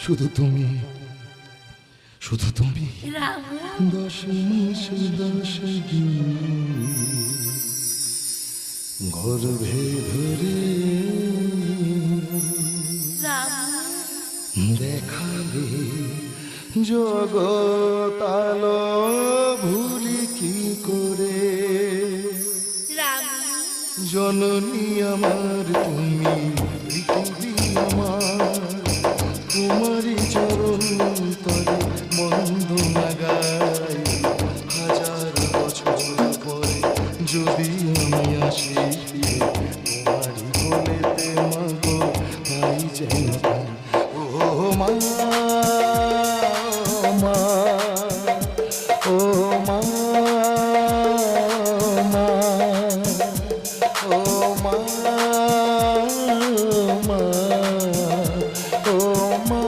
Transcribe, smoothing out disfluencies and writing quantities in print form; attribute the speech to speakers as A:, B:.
A: শুধু তুমি, শুধু তুমি।
B: রামু
A: 10 মাস 10 দিন গর্ভে ধরে
B: রামু
A: দেখালে জগতালো ভুলি কি করে।
B: রামু
A: জননী আমার তুমি, পৃথিবী আমার, তোমারই চরণ তরে বন্দনা গাই। হাজার বছর পরে যদি আমি আসি ফিরে, তোমারই কোলেতে মাগো তাই যেন পাই। ও মা, মা, ও মা, মা, ও মা, মা, ও মা।